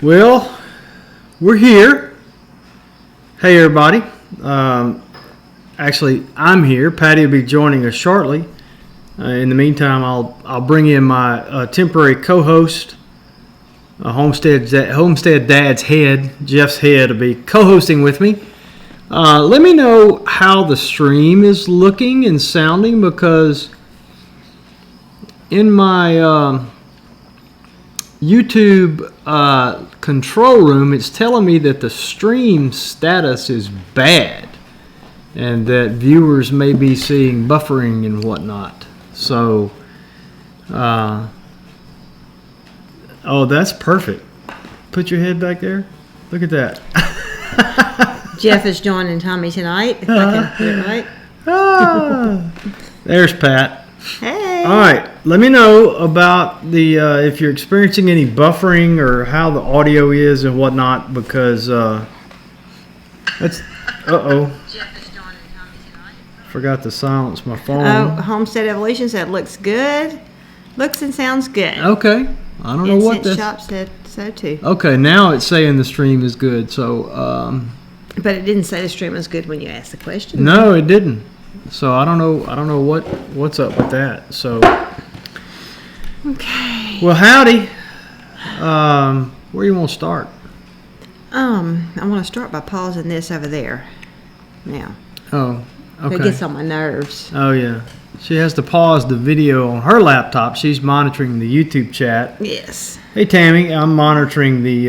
Well, we're here. Hey, everybody. Actually, I'm here. Patty will be joining us shortly. In the meantime, I'll bring in my temporary co-host, Homestead Dad's Head, Jeff's Head, will be co-hosting with me. Let me know how the stream is looking and sounding, because in my YouTube control room, it's telling me that the stream status is bad and that viewers may be seeing buffering and whatnot. So, oh, that's perfect. Put your head back there. Look at that. Jeff is joining Tommy tonight, if I can hear it right. There's Pat. Hey. All right, let me know about the if you're experiencing any buffering or how the audio is and whatnot, because that's forgot to silence my phone. Oh, Homestead Evolution said looks good, looks and sounds good. Okay, I don't know what Incense this. Shop said so too. Okay, now it's saying the stream is good. So But it didn't say the stream was good when you asked the question. no, it didn't. So I don't know what's up with that. So Okay. well, howdy. Where you want to start? I want to start by pausing this over there. Now. Oh, okay. It gets on my nerves. Oh, yeah. She has to pause the video on her laptop. She's monitoring the YouTube chat. Yes. Hey, Tammy, I'm monitoring the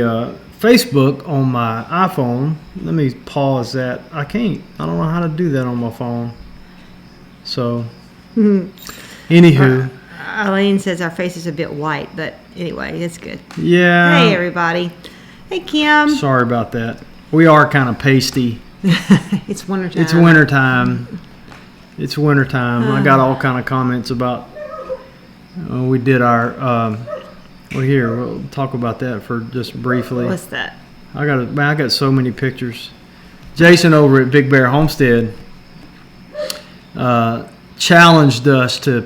Facebook on my iPhone. Let me pause that. I can't. I don't know how to do that on my phone. So, anywho. Eileen says our face is a bit white, but anyway, it's good. Yeah. Hey, everybody. Hey, Kim. Sorry about that. We are kind of pasty. It's wintertime. It's wintertime. It's wintertime. I got all kind of comments about. We did our. Well, here we'll talk about that for just briefly. What's that? I got so many pictures. Jason over at Big Bear Homestead challenged us to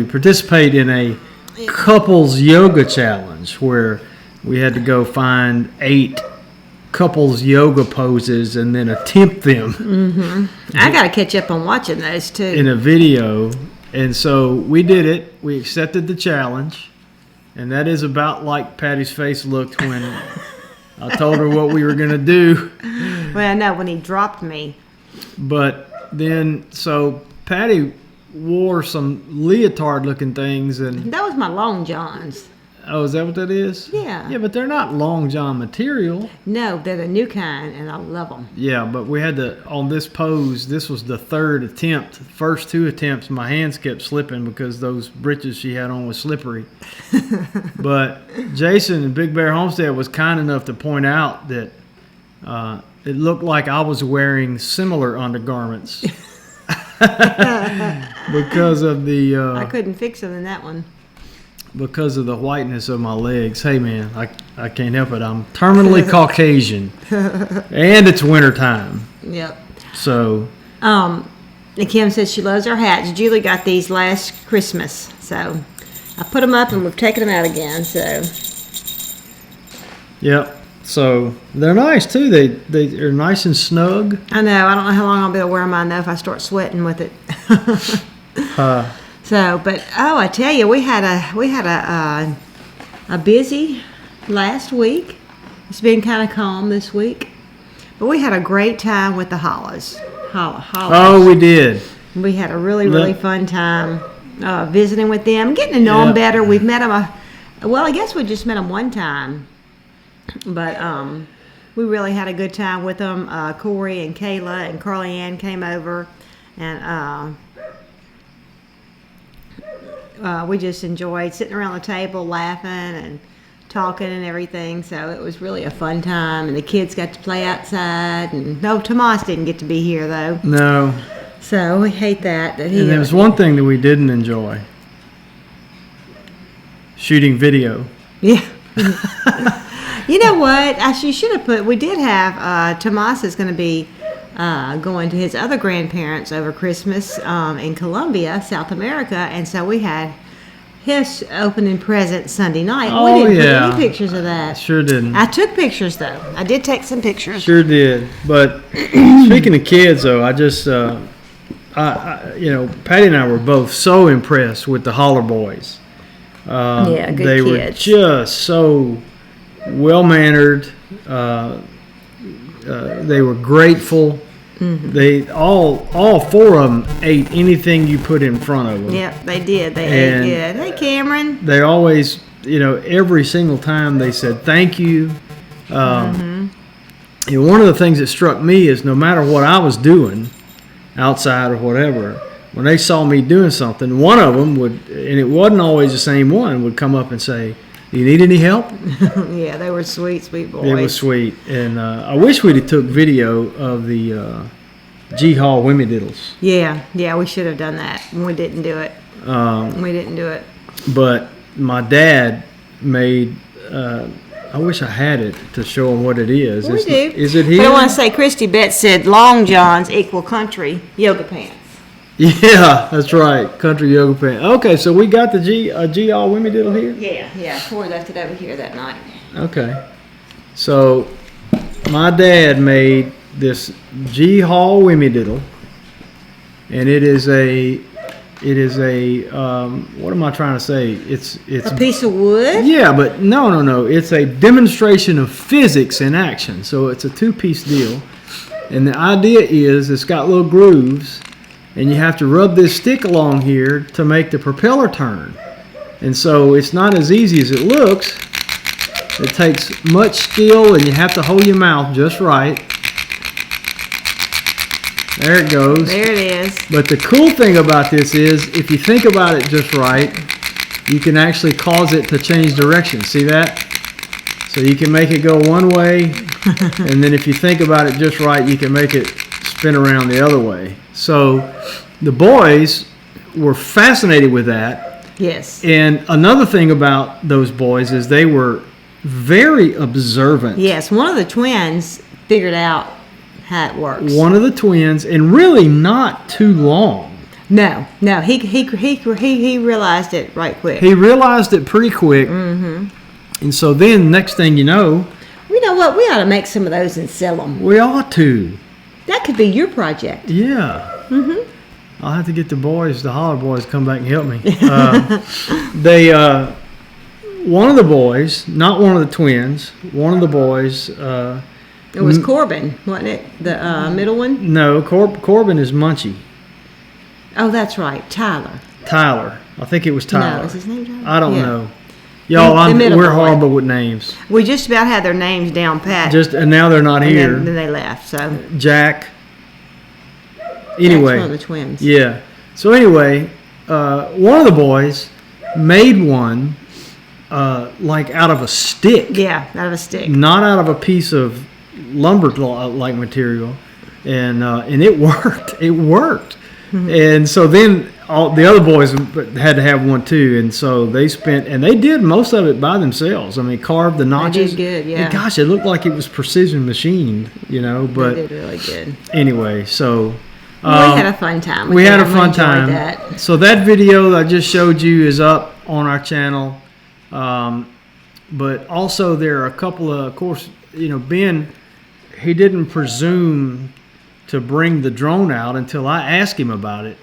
participate in a couples yoga challenge where we had to go find 8 couples yoga poses and then attempt them. Mm-hmm. I got to catch up on watching those too. In a video. And so we did it. We accepted the challenge. And that is about like Patty's face looked when I told her what we were going to do. Well, no, when he dropped me. But then, so Patty wore some leotard-looking things, and That was my long johns. oh, is that what that is? Yeah. Yeah, but they're not long john material. No, they're the new kind, and I love them. Yeah, but we had to on this pose. This was the 3rd attempt. The first 2 attempts, my hands kept slipping because those breeches she had on was slippery. But Jason in Big Bear Homestead was kind enough to point out that it looked like I was wearing similar undergarments. Because of the I couldn't fix them in that one. because of the whiteness of my legs. Hey man, I can't help it. I'm terminally Caucasian, and it's wintertime. Yep. So And Kim says she loves our hats. Julie got these last Christmas, so I put them up and we've taken them out again. So yep. So they're nice too. They're nice and snug. I know I don't know how long I'll be able to wear mine though if I start sweating with it. So, but I tell you, we had a busy last week. It's been kind of calm this week, but we had a great time with the Hollars. Oh, we did. We had a really fun time visiting with them, getting to know them better. We've met them. Well, I guess we just met them one time, but we really had a good time with them. Corey and Kayla and Carly Ann came over, and we just enjoyed sitting around the table laughing and talking and everything. So it was really a fun time, and the kids got to play outside. And no, Tomas didn't get to be here though. No. So we hate that. And there was one thing that we didn't enjoy: shooting video. Yeah. You know what? She should have put. We did have Tomas is going to be going to his other grandparents over Christmas in Colombia, South America, and so he his opening present Sunday night. Oh, we didn't yeah. put any pictures of that. Sure didn't. I took pictures though. I did take some pictures. Sure did. But speaking of kids, though, I just, Patty and I were both so impressed with the Hollar boys. Yeah, good they were kids. just so well mannered. They were grateful. Mm-hmm. They all four of them ate anything you put in front of them. Yep, they did. They And ate good. Hey, Cameron. They always, every single time they said thank you. And one of the things that struck me is no matter what I was doing, outside or whatever, when they saw me doing something, one of them would, and it wasn't always the same one, would come up and say, "Do you need any help?" Yeah, they were sweet boys. It was sweet, and I wish we'd have took video of the G Hall Wimmy-diddles. Yeah, we should have done that. We didn't do it. We didn't do it. But my dad made. I wish I had it to show them what it is. We do. Is it here? But I want to say, Christy Betts said long johns equal country yoga pants. Yeah, that's right. Country yoga pants. Okay, so we got the G Hall Wimmy-diddle here. Yeah. Corey left it over here that night. Okay, so my dad made this G Hall Wimmy-diddle, and it is a what am I trying to say? It's A piece of wood? yeah, but no. It's a demonstration of physics in action. So it's a two-piece deal, and the idea is it's got little grooves, and you have to rub this stick along here to make the propeller turn. And so it's not as easy as it looks. It takes much skill, and you have to hold your mouth just right. There it goes. There it is. But the cool thing about this is, if you think about it just right, you can actually cause it to change direction. See that? So you can make it go one way, and then if you think about it just right, you can make it spin around the other way. So the boys were fascinated with that. Yes. And another thing about those boys is they were very observant. Yes, one of the twins figured out how it works. One of the twins, and really not too long. No, he realized it right quick. He realized it pretty quick. Mm-hmm. And so then, next thing you know, You know what? We ought to make some of those and sell them. we ought to. That could be your project. Yeah. Mm-hmm. I'll have to get the Hollar boys, to come back and help me. One of the boys, not one of the twins, one of the boys. It was Corbin, wasn't it? The middle one? No, Corbin is Munchie. Oh, that's right. Tyler. Tyler. I think it was Tyler. No, is his name Tyler? I don't Yeah. know. Y'all, The middle we're boy. horrible with names. We just about had their names down pat. And now they're not and here. then they left. So Jack. that's Anyway. one of the twins. Yeah. So anyway, one of the boys made one like out of a stick. Yeah, out of a stick. Not out of a piece of lumber-like material, and it worked. It worked. Mm-hmm. And so then all the other boys had to have one too, and so they did most of it by themselves. I mean, carved the notches. They did good, yeah. And gosh, it looked like it was precision machined, But They did really good. anyway, so We had a fun time. we had a them. fun I enjoyed time. That. So that video that I just showed you is up on our channel. But also there are a couple of course, Ben, he didn't presume to bring the drone out until I asked him about it.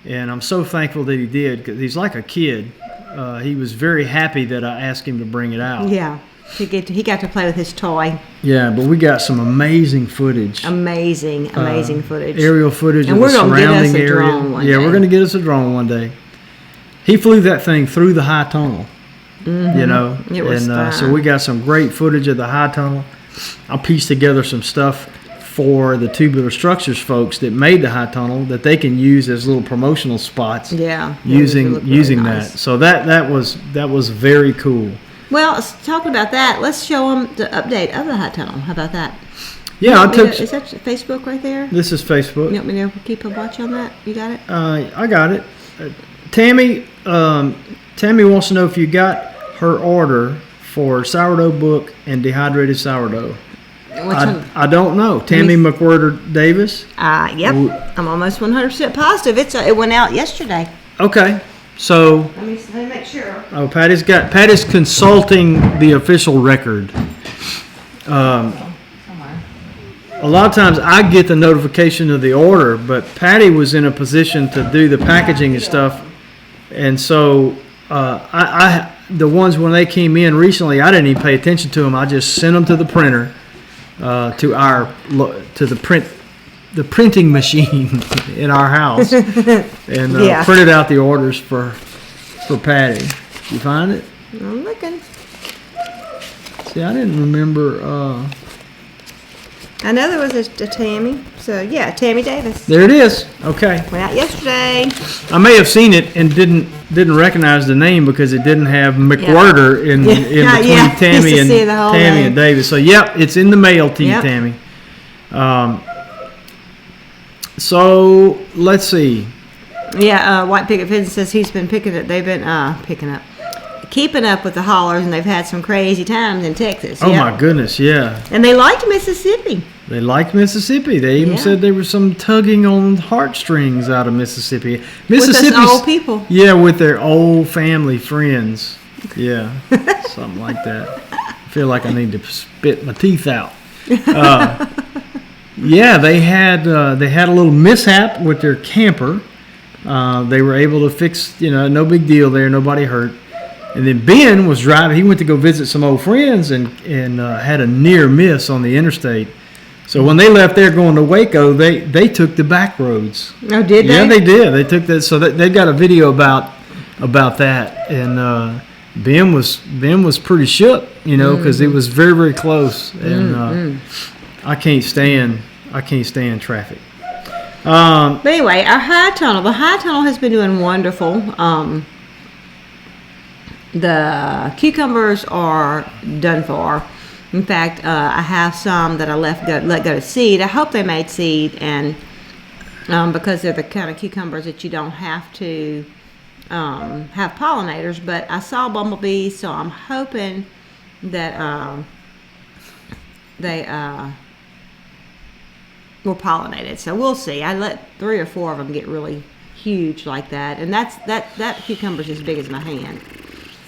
And I'm so thankful that he did, because he's like a kid. He was very happy that I asked him to bring it out. Yeah, he got to play with his toy. Yeah, but we got some amazing footage. Amazing footage. Aerial footage And of we're the gonna get us surrounding a area. drone one Yeah, day. we're going to get us a drone one day. He flew that thing through the high tunnel. Mm-hmm. It was fun. So we got some great footage of the high tunnel. I pieced together some stuff for the Tubular Structures folks that made the high tunnel that they can use as little promotional spots. Yeah, using it really that. nice. So that was very cool. Well, talking about that, let's show them the update of the high tunnel. How about that? Yeah, Is that Facebook right there? This is Facebook. You want me to keep a watch on that? You got it? I got it. Tammy wants to know if you got her order for sourdough book and dehydrated sourdough. I don't know. Tammy McWhirter Davis. Yep. I'm almost 100% positive. It went out yesterday. Okay. So, Let me make sure. oh, Patty's consulting the official record. Somewhere. A lot of times I get the notification of the order, but Patty was in a position to do the packaging and stuff, and so I the ones when they came in recently, I didn't even pay attention to them. I just sent them to the printer, to the printing machine in our house, and printed out the orders for Patty. You find it? I'm looking. See, I didn't remember. I know there was a Tammy. So yeah, Tammy Davis. There it is. Okay. Went out yesterday. I may have seen it and didn't recognize the name because it didn't have McWhirter in between Tammy and Davis. So yep, it's in the mail to you, Tammy. So let's see. Yeah, White Picket Fence says he's been picking it. They've been keeping up with the Hollars, and they've had some crazy times in Texas. Oh my goodness, yeah. And they liked Mississippi. They liked Mississippi. They even said there was some tugging on heartstrings out of Mississippi. Mississippi's with us old people. Yeah, with their old family friends. Yeah, something like that. I feel like I need to spit my teeth out. Yeah, they had a little mishap with their camper. They were able to fix, no big deal there, nobody hurt. And then Ben was driving. He went to go visit some old friends and had a near miss on the interstate. So when they left there going to Waco, they took the back roads. Oh, did they? Yeah, they did. They took that. So they got a video about that. And Ben was pretty shook, because it was very, very close. And I can't stand traffic. But anyway, the high tunnel has been doing wonderful. The cucumbers are done for. In fact, I have some that I let go to seed. I hope they made seed, and because they're the kind of cucumbers that you don't have to have pollinators. But I saw bumblebees, so I'm hoping that they were pollinated. So we'll see. I let 3 or 4 of them get really huge like that, and that cucumber's as big as my hand.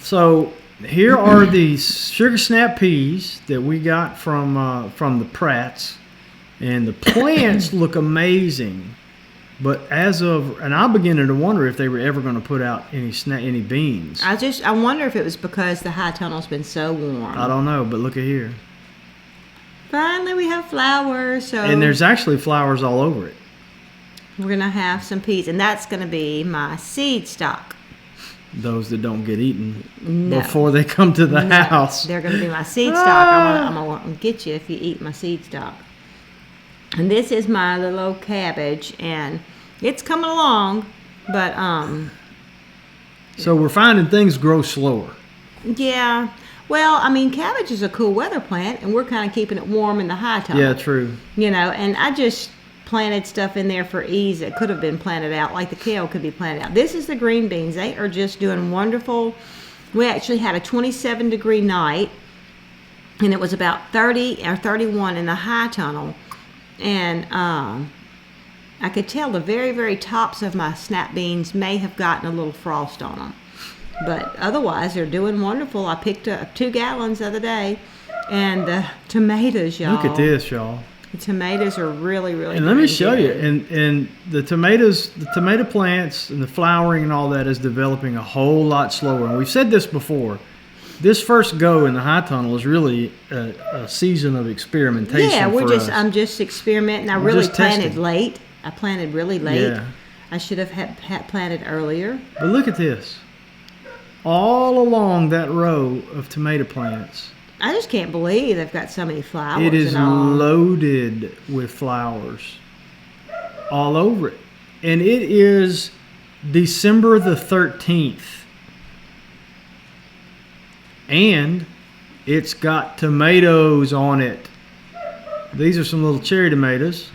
So here are the sugar snap peas that we got from the Pratts, and the plants look amazing. But and I'm beginning to wonder if they were ever going to put out any beans. I wonder if it was because the high tunnel's been so warm. I don't know, but look at here. Finally, we have flowers. And there's actually flowers all over it. We're gonna have some peas, and that's gonna be my seed stock. Those that don't get eaten before they come to the house. They're going to be my seed stock. I'm going to get you if you eat my seed stock. And this is my little old cabbage, and it's coming along, but So we're finding things grow slower. Yeah. Well, I mean, cabbage is a cool weather plant, and we're kind of keeping it warm in the high tunnel. Yeah, true. And I just planted stuff in there for ease that could have been planted out, like the kale could be planted out. This is the green beans. They are just doing wonderful. We actually had a 27-degree night, and it was about 30 or 31 in the high tunnel, and I could tell the very, very tops of my snap beans may have gotten a little frost on them, but otherwise they're doing wonderful. I picked up 2 gallons the other day, and the tomatoes, y'all. Look at this, y'all. The tomatoes are really, really And let me show you. And the tomato plants and the flowering and all that is developing a whole lot slower. And we've said this before. This first go in the high tunnel is really a season of experimentation. Yeah, I'm just experimenting. I really planted late. I planted really late. Yeah. I should have had planted earlier. But look at this. All along that row of tomato plants. I just can't believe they've got so many flowers. It is loaded with flowers all over it. And it is December the 13th. And it's got tomatoes on it. These are some little cherry tomatoes.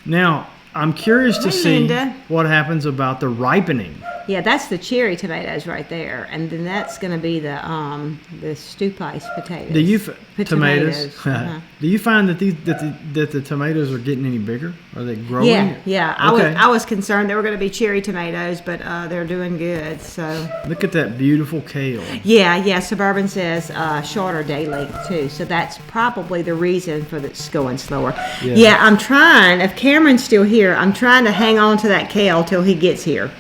Now, I'm curious to see what happens about the ripening. Yeah, that's the cherry tomatoes right there, and then that's going to be the stew paste potatoes. Do you tomatoes? Uh-huh. Do you find that that the tomatoes are getting any bigger? Are they growing? Yeah. Okay. I was concerned they were going to be cherry tomatoes, but they're doing good. So look at that beautiful kale. Yeah. Suburban says shorter day length too, so that's probably the reason for this going slower. Yeah, I'm trying. If Cameron's still here, I'm trying to hang on to that kale till he gets here.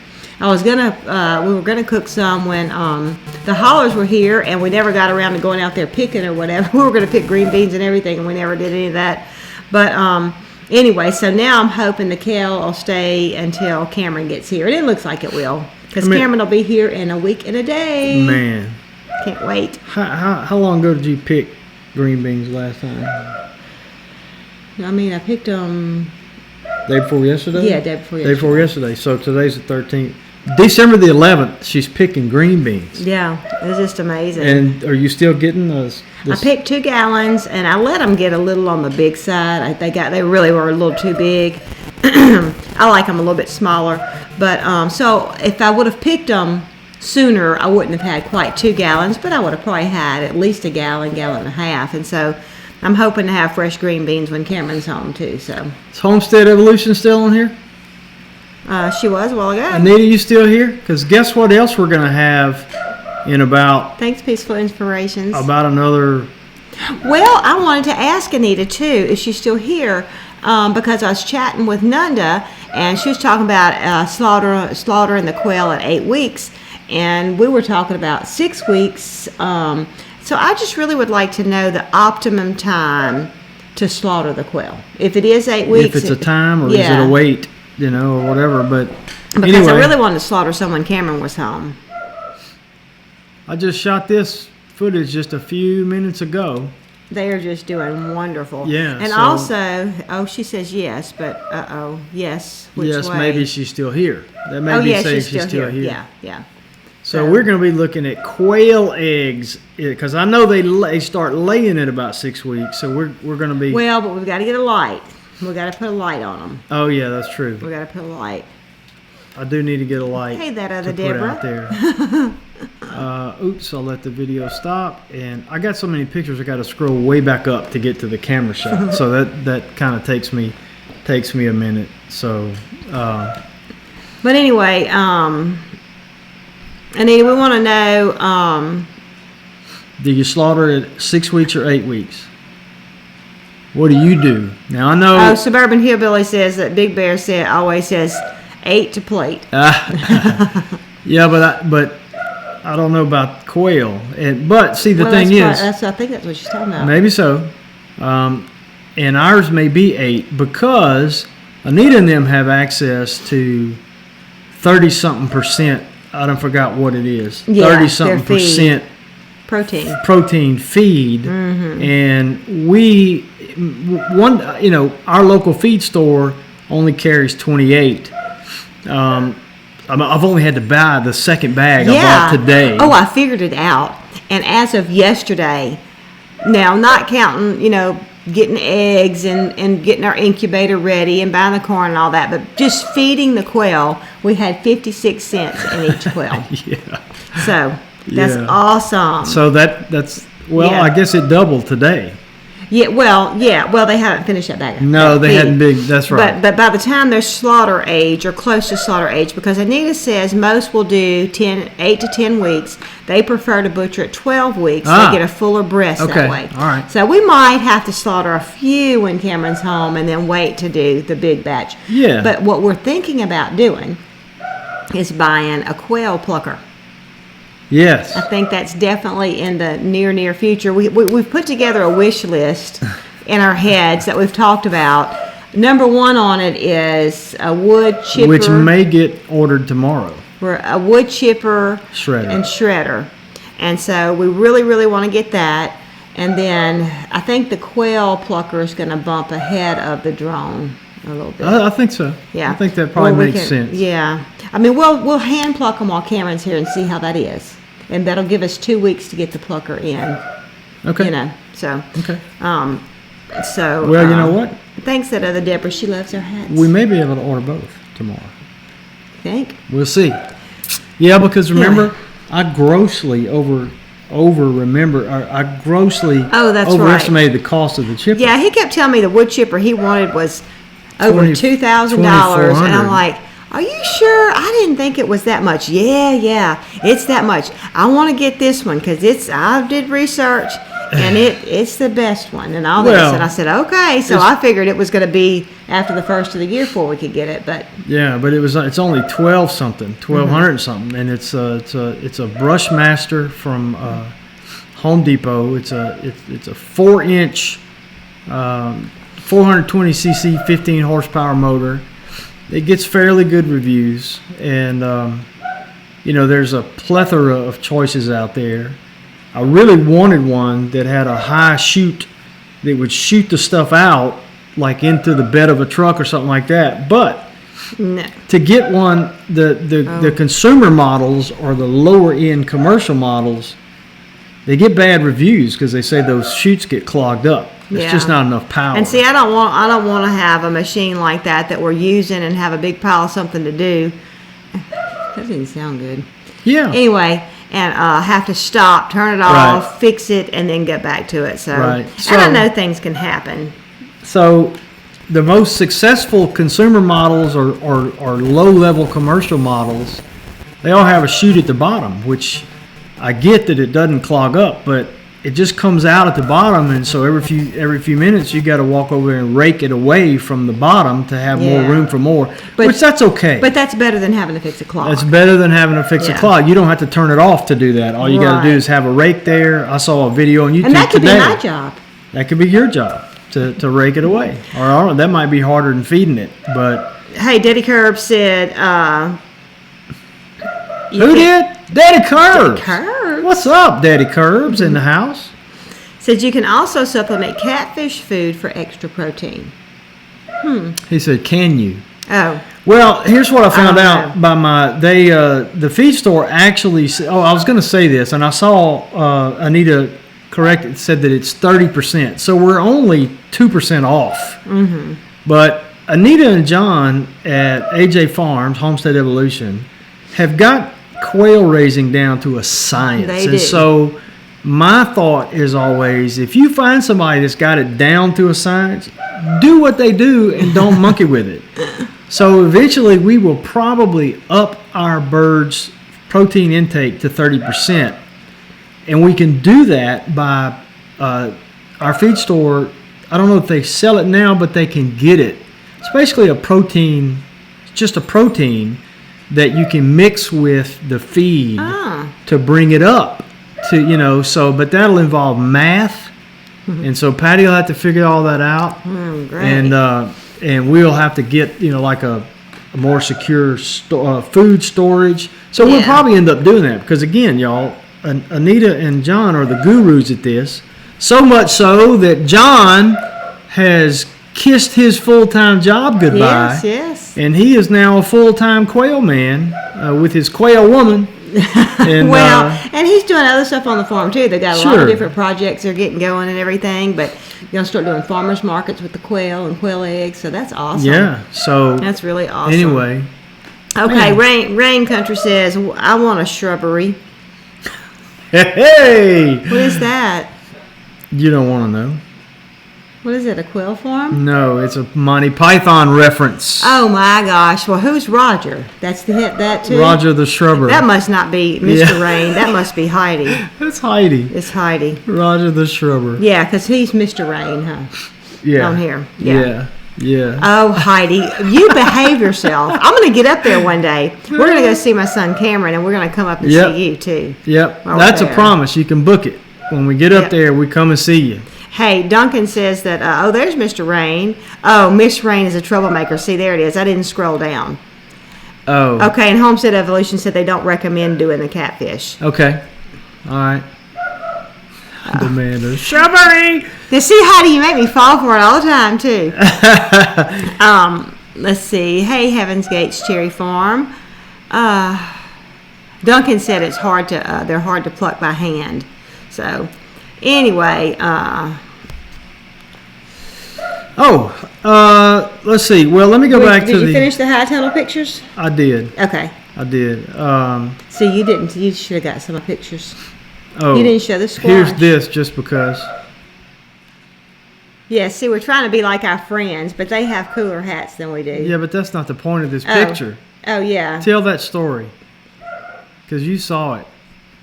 I was we were gonna cook some when the Hollars were here, and we never got around to going out there picking or whatever. We were gonna pick green beans and everything, and we never did any of that. But anyway, so now I'm hoping the kale will stay until Cameron gets here, and it looks like it will, because Cameron will be here in a week and a day. Man, can't wait. How long ago did you pick green beans last time? I mean, I picked them. Day before yesterday? Yeah, day before yesterday. Day before yesterday. So today's the 13th. December the 11th, she's picking green beans. Yeah, it's just amazing. And are you still getting those? I picked 2 gallons, and I let them get a little on the big side. They really were a little too big. I like them a little bit smaller. But so if I would have picked them sooner, I wouldn't have had quite 2 gallons, but I would have probably had at least a gallon and a half. And so I'm hoping to have fresh green beans when Cameron's home too. So is Homestead Evolution still on here? She was a while ago. Anita, you still here? Because guess what else we're gonna have in about? Thanks, Peaceful Inspirations. About another. Well, I wanted to ask Anita too if she's still here, because I was chatting with Nunda, and she was talking about slaughtering the quail at 8 weeks, and we were talking about 6 weeks. So I just really would like to know the optimum time to slaughter the quail. If it is 8 weeks. If it's a time or is it a weight, or whatever. But because anyway, I really wanted to slaughter some when Cameron was home. I just shot this footage just a few minutes ago. They are just doing wonderful. Yeah. And also, she says yes, but yes. Which yes, way? Maybe she's still here. That may be saying she's still here. Yeah. So we're going to be looking at quail eggs, because I know they start laying at about 6 weeks. So we're going to be. Well, but we've got to get a light. We've got to put a light on them. Oh yeah, that's true. We've got to put a light. I do need to get a light. Hey, that other to Deborah. Put out there. Oops, I'll let the video stop. And I got so many pictures, I got to scroll way back up to get to the camera shot. So that kind of takes me a minute. So. But anyway, Anita, we want to know. Do you slaughter at 6 weeks or 8 weeks? What do you do? Now I know. Oh, Suburban Hillbilly says that Big Bear always says 8 to plate. Yeah, but I don't know about quail. But see, the thing is, I think that's what she's talking about. Maybe so. And ours may be 8 because Anita and them have access to 30-something%. I don't forgot what it is. 30-something% protein feed, and our local feed store only carries 28. I've only had to buy the second bag I bought today. Oh, I figured it out. And as of yesterday, now not counting, getting eggs and getting our incubator ready and buying the corn and all that, but just feeding the quail, we had 56 cents in each quail. Yeah. So that's awesome. So that's I guess it doubled today. Well, they haven't finished that bag. No, they hadn't big. That's right. But by the time they're slaughter age or close to slaughter age, because Anita says most will do 8 to 10 weeks. They prefer to butcher at 12 weeks. They get a fuller breast that way. All right. So we might have to slaughter a few when Cameron's home and then wait to do the big batch. Yeah. But what we're thinking about doing is buying a quail plucker. Yes. I think that's definitely in the near future. We've put together a wish list in our heads that we've talked about. Number 1 on it is a wood chipper. Which may get ordered tomorrow. We're a wood chipper and shredder. And so we really, really want to get that. And then I think the quail plucker is going to bump ahead of the drone a little bit. I think so. Yeah. I think that probably makes sense. Yeah. I mean, we'll hand pluck them while Cameron's here and see how that is. And that'll give us 2 weeks to get the plucker in. Okay. So. Okay. So. Well, you know what? Thanks to that other Deborah. She loves her hats. We may be able to order both tomorrow. Think? We'll see. Yeah, because remember, I grossly overestimated the cost of the chipper. Yeah, he kept telling me the wood chipper he wanted was over $2,000, and I'm like, are you sure? I didn't think it was that much. Yeah, it's that much. I want to get this one because I did research, and it's the best one and all this. And I said, okay. So I figured it was going to be after the first of the year before we could get it, but yeah, but it's only $1,200 something, and it's a Brushmaster from Home Depot. It's a 4-inch, 420cc, 15 horsepower motor. It gets fairly good reviews, and there's a plethora of choices out there. I really wanted one that had a high chute that would shoot the stuff out like into the bed of a truck or something like that. But to get one, the consumer models or the lower end commercial models, they get bad reviews because they say those chutes get clogged up. It's just not enough power. And see, I don't want to have a machine like that we're using and have a big pile of something to do. That didn't sound good. Yeah. Anyway, and have to stop, turn it off, fix it, and then get back to it. So, and I know things can happen. So, the most successful consumer models or low-level commercial models, they all have a chute at the bottom, which I get that it doesn't clog up, but it just comes out at the bottom, and so every few minutes you got to walk over and rake it away from the bottom to have more room for more. Which that's okay. But that's better than having to fix a clog. That's better than having to fix a clog. You don't have to turn it off to do that. All you got to do is have a rake there. I saw a video on YouTube and that could today. be my job. That could be your job to rake it away, or that might be harder than feeding it. But hey, Daddy Curb said. Who did? Daddy Curbs. Daddy Curbs. What's up, Daddy Curbs in the house? Says you can also supplement catfish food for extra protein. He said, "Can you?" Oh. Well, here's what I found out by the feed store actually. I was going to say this, and I saw Anita correct it. Said that it's 30%, so we're only 2% off. Mm-hmm. But Anita and John at AJ Farms, Homestead Evolution, have got quail raising down to a science. They do. So my thought is always, if you find somebody that's got it down to a science, do what they do and don't monkey with it. So eventually we will probably up our birds' protein intake to 30%. And we can do that by our feed store. I don't know if they sell it now, but they can get it. It's basically a protein, just a protein that you can mix with the feed to bring it up but that'll involve math, and so Patty will have to figure all that out, great. And we'll have to get like a more secure food storage. So we'll probably end up doing that because again, y'all, Anita and John are the gurus at this. So much so that John has kissed his full-time job goodbye. Yes. And he is now a full-time quail man with his quail woman. And, and he's doing other stuff on the farm too. They got a lot of different projects they're getting going and everything. But you're gonna start doing farmers markets with the quail and quail eggs. So that's awesome. Yeah. So that's really awesome. Anyway. Okay. Rain Country says, I want a shrubbery. Hey. What is that? You don't want to know. What is it, a quail farm? No, it's a Monty Python reference. Oh my gosh! Well, who's Roger? That's the hit. That too. Roger the Shrubber. That must not be Mr. Rain. That must be Heidi. It's Heidi. It's Heidi. Roger the Shrubber. Yeah, because he's Mr. Rain, huh? Yeah. On here. Yeah. Oh, Heidi, you behave yourself. I'm going to get up there one day. We're going to go see my son Cameron, and we're going to come up and see you too. Yep. That's a promise. You can book it. When we get up there, we come and see you. Hey, Duncan says that, there's Mr. Rain. Oh, Miss Rain is a troublemaker. See, there it is. I didn't scroll down. Oh. Okay, and Homestead Evolution said they don't recommend doing the catfish. Okay. All right. Demand a shrubbery. Now, see, Heidi, you make me fall for it all the time, too. Let's see. Hey, Heaven's Gates Cherry Farm. Duncan said it's hard to, they're hard to pluck by hand. So, anyway, let's see. Well, let me go back to Did you finish the high tunnel pictures? I did. Okay. I did. See, you didn't. You should have got some pictures. Oh, You didn't show the squash. here's this just because. Yeah, see, we're trying to be like our friends, but they have cooler hats than we do. Yeah, but that's not the point of this picture. Oh, yeah. Tell that story. Because you saw it.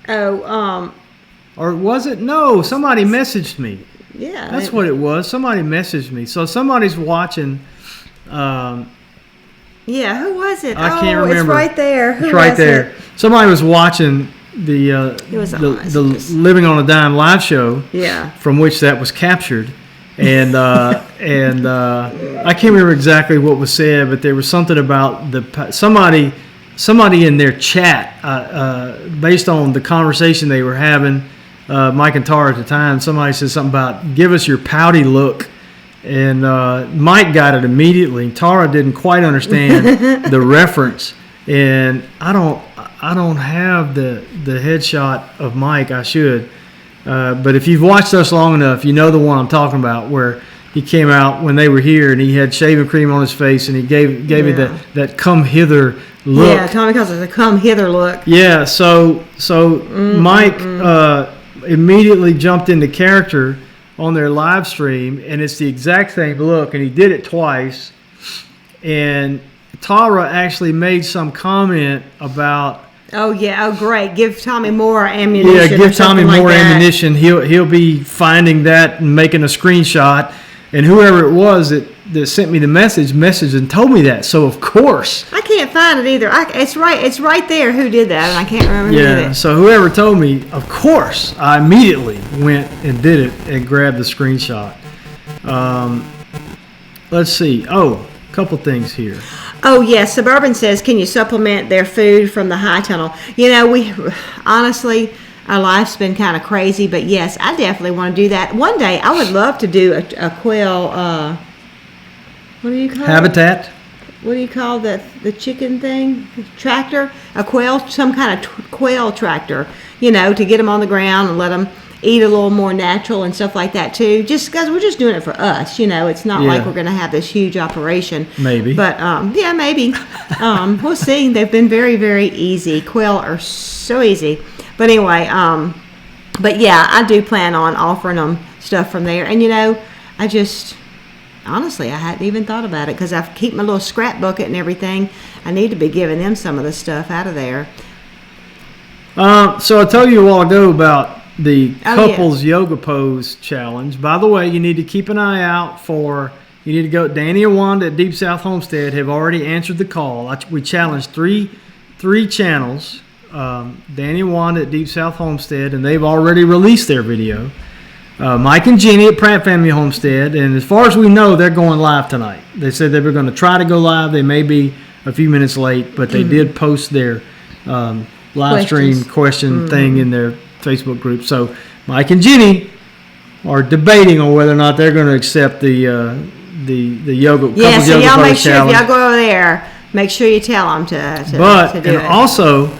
Oh, Or was it? No, somebody messaged me. yeah. That's what it was. Somebody messaged me. So somebody's watching. Yeah, who was it? I can't remember. It's right there. Who It's right was there. it? Somebody was watching the us. Living on a Dime live show. Yeah. From which that was captured, and I can't remember exactly what was said, but there was something about somebody in their chat based on the conversation they were having. Mike and Tara at the time, somebody said something about give us your pouty look. And Mike got it immediately. Tara didn't quite understand the reference, and I don't have the headshot of Mike. I should, but if you've watched us long enough, you know the one I'm talking about, where he came out when they were here, and he had shaving cream on his face, and he gave me that come hither look. Yeah, Tommy calls it a come hither look. Yeah, so Mike immediately jumped into character on their live stream, and it's the exact same look, and he did it twice. And Tara actually made some comment about, Oh yeah, oh great, give Tommy more ammunition. yeah, give Tommy more like ammunition. He'll be finding that and making a screenshot. And whoever it was that sent me the message and told me that. So of course, I can't find it either. It's right there. Who did that? And I can't remember who did yeah. it. So whoever told me, of course, I immediately went and did it and grabbed the screenshot. Let's see. Oh, a couple things here. Oh yes, Suburban says, can you supplement their food from the high tunnel? You know, we honestly, our life's been kind of crazy, but yes, I definitely want to do that. One day, I would love to do a quail, what do you call Habitat? What do you call the chicken thing? Tractor? A quail, some kind of quail tractor, you know, to get them on the ground and let them eat a little more natural and stuff like that too. Just because we're just doing it for us, you know. It's not like we're going to have this huge operation. Maybe. But, yeah, maybe. We'll see. They've been very, very easy. Quail are so easy. But anyway, but yeah, I do plan on offering them stuff from there. And, you know, honestly, I hadn't even thought about it because I keep my little scrap bucket and everything. I need to be giving them some of the stuff out of there. So I told you a while ago about the couples yoga pose challenge. By the way, you need to keep an eye out you need to go. Danny and Wanda at Deep South Homestead have already answered the call. We challenged three channels. Danny and Wanda at Deep South Homestead, and they've already released their video. Mike and Jenny at Pratt Family Homestead, and as far as we know, they're going live tonight. They said they were going to try to go live. They may be a few minutes late, but they did post their live stream question thing in their Facebook group. So Mike and Jenny are debating on whether or not they're going to accept the yoga. Yeah, so yoga y'all pose make sure challenge. if y'all go over there, make sure you tell them to do it. Also,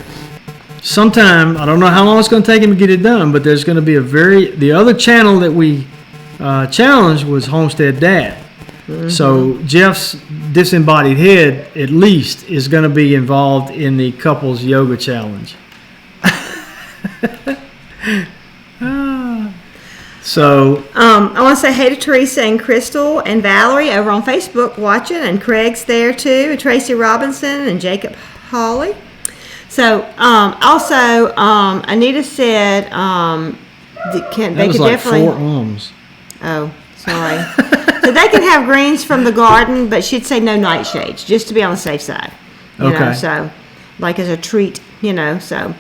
sometime, I don't know how long it's going to take him to get it done, but there's going to be the other channel that we challenged was Homestead Dad. Mm-hmm. So Jeff's disembodied head, at least, is going to be involved in the couples yoga challenge. So I want to say hey to Teresa and Crystal and Valerie over on Facebook watching, and Craig's there too, and Tracy Robinson and Jacob Hawley. So also Anita said they could definitely 4 ohms. Oh, sorry. So they can have greens from the garden, but she'd say no nightshades, just to be on the safe side. You know, so like as a treat, you know. So.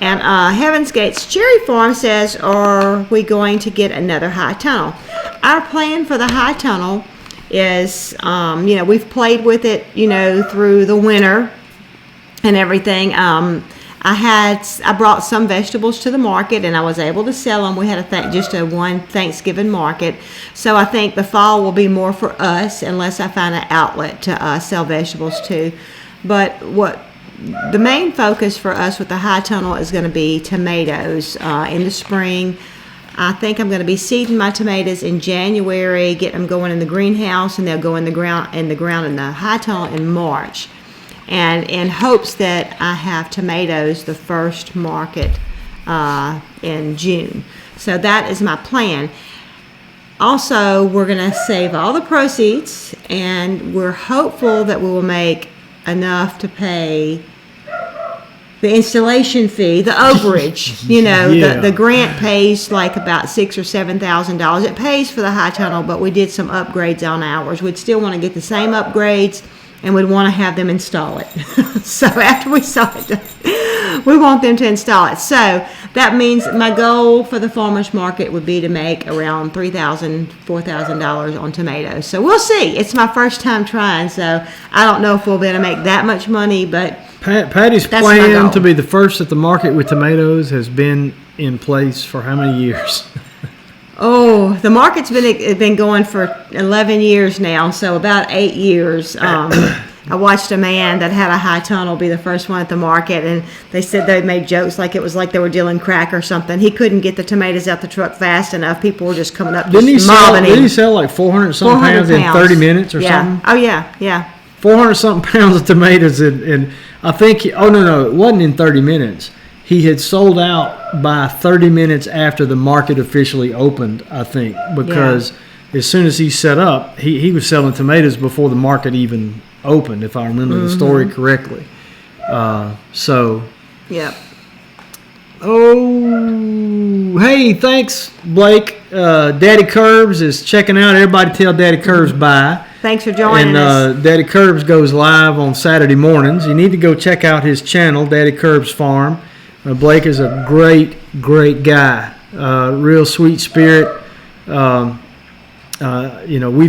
And Heaven's Gates Cherry Farm says, are we going to get another high tunnel? Our plan for the high tunnel is, you know, we've played with it, you know, through the winter and everything. I brought some vegetables to the market and I was able to sell them. We had just a one Thanksgiving market. So I think the fall will be more for us unless I find an outlet to sell vegetables to. But the main focus for us with the high tunnel is going to be tomatoes in the spring. I think I'm going to be seeding my tomatoes in January, getting them going in the greenhouse, and they'll go in the ground in the high tunnel in March. and in hopes that I have tomatoes the first market in June. So that is my plan. Also, we're going to save all the proceeds, and we're hopeful that we will make enough to pay the installation fee, the overage. The grant pays like about $6,000 or $7,000. It pays for the high tunnel, but we did some upgrades on ours. We'd still want to get the same upgrades, and we'd want to have them install it. So after we saw it done, we want them to install it. So that means my goal for the farmers market would be to make around $3,000, $4,000 on tomatoes. So we'll see. It's my first time trying, so I don't know if we'll be able to make that much money, but Patty's plan to be the first at the market with tomatoes has been in place for how many years? Oh, the market's been going for 11 years now, so about 8 years. I watched a man that had a high tunnel be the first one at the market, and they said they made jokes like it was like they were dealing crack or something. He couldn't get the tomatoes out the truck fast enough. People were just coming up, Didn't he sell like 400 something pounds in 30 minutes or something? Oh yeah. 400 something pounds of tomatoes, and I think it wasn't in 30 minutes. He had sold out by 30 minutes after the market officially opened, I think, because as soon as he set up, he was selling tomatoes before the market even opened, if I remember the story correctly. Yep. Oh, hey, thanks, Blake. Daddy Curbs is checking out. Everybody tell Daddy Curbs bye. Thanks for joining us. And Daddy Curbs goes live on Saturday mornings. You need to go check out his channel, Daddy Curbs Farm. Blake is a great guy. Real sweet spirit. We've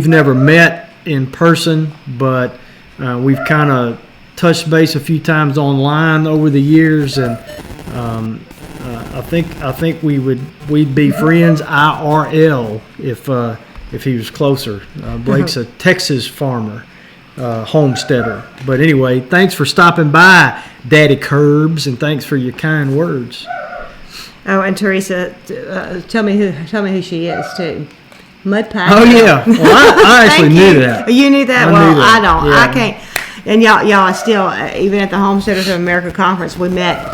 never met in person, but we've kind of touched base a few times online over the years, and I think we'd be friends IRL if he was closer. Blake's a Texas farmer, homesteader. But anyway, thanks for stopping by, Daddy Curbs, and thanks for your kind words. Oh, and Teresa, tell me who she is too. Mud Pie. Oh yeah, well I actually knew that. You knew that? I don't. Yeah. I can't. And y'all still, even at the Homesteaders of America conference, we met,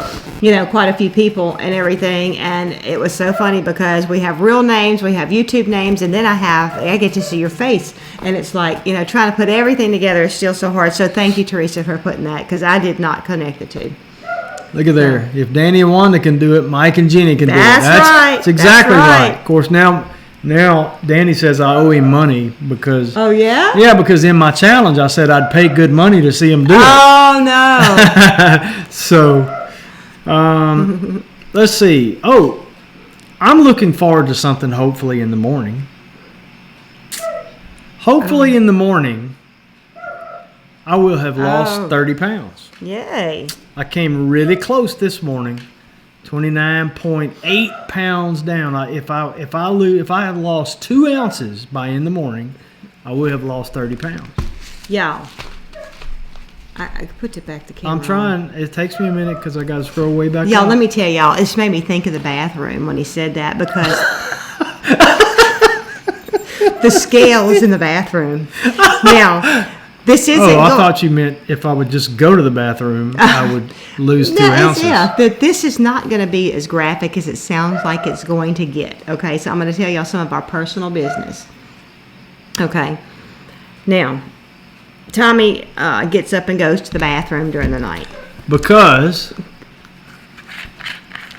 quite a few people and everything, and it was so funny because we have real names, we have YouTube names, and then I get to see your face, and it's like, trying to put everything together is still so hard. So thank you, Teresa, for putting that, because I did not connect the two. Look at there. If Danny and Wanda can do it, Mike and Jenny can do it. That's right. That's exactly right. Of course, now Danny says I owe him money because... Oh, yeah? Yeah, because in my challenge, I said I'd pay good money to see him do it. Oh, no. So, let's see. Oh, I'm looking forward to something hopefully in the morning. Hopefully in the morning, I will have lost 30 pounds. Yay. I came really close this morning. 29.8 pounds down. If I had lost 2 ounces by in the morning, I would have lost 30 pounds. Y'all, I put it back the camera. I'm trying. It takes me a minute because I got to scroll way back. Y'all, let me tell y'all, this made me think of the bathroom when he said that, because the scale is in the bathroom. Now, this isn't. I thought you meant if I would just go to the bathroom, I would lose 2 ounces. But this is not going to be as graphic as it sounds like it's going to get. Okay, so I'm going to tell y'all some of our personal business. Okay, now, Tommy gets up and goes to the bathroom during the night. Because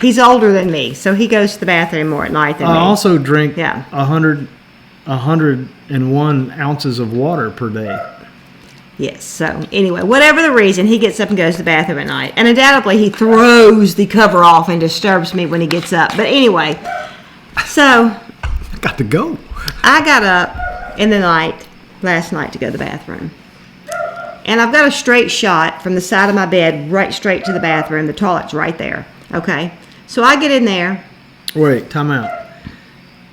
he's older than me, so he goes to the bathroom more at night than me. I also drink 101 ounces of water per day. Yes, so anyway, whatever the reason, he gets up and goes to the bathroom at night. And undoubtedly, he throws the cover off and disturbs me when he gets up. But anyway, so... I got to go. I got up in the night, last night, to go to the bathroom. And I've got a straight shot from the side of my bed right straight to the bathroom. The toilet's right there, okay? So I get in there. Wait, time out.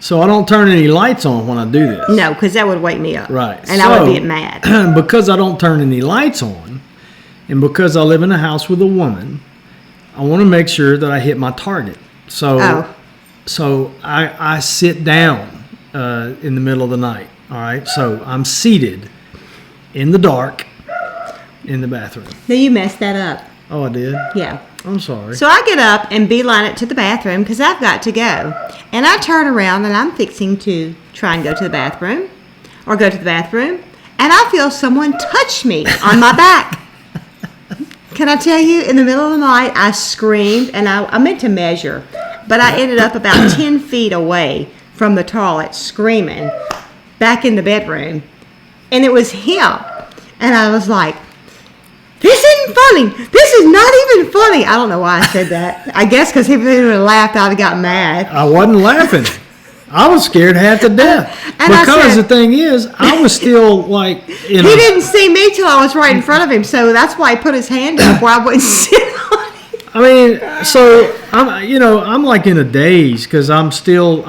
So I don't turn any lights on when I do this. No, because that would wake me up. Right. And I would get mad. Because I don't turn any lights on, and because I live in a house with a woman, I want to make sure that I hit my target. So I sit down in the middle of the night. All right. So I'm seated in the dark in the bathroom. No, you messed that up. Oh, I did? Yeah. I'm sorry. So I get up and beeline it to the bathroom because I've got to go. And I turn around and I'm fixing to try and go to the bathroom or go to the bathroom. And I feel someone touch me on my back. Can I tell you, in the middle of the night, I screamed and I meant to measure. But I ended up about 10 feet away from the toilet screaming back in the bedroom. And it was him. And I was like, this isn't funny. This is not even funny. I don't know why I said that. I guess because if he would have laughed, I'd have got mad. I wasn't laughing. I was scared half to death. And because the thing is, I was still like... He didn't see me till I was right in front of him, so that's why he put his hand up where I wouldn't sit on it. I mean, so I'm like in a daze because I'm still...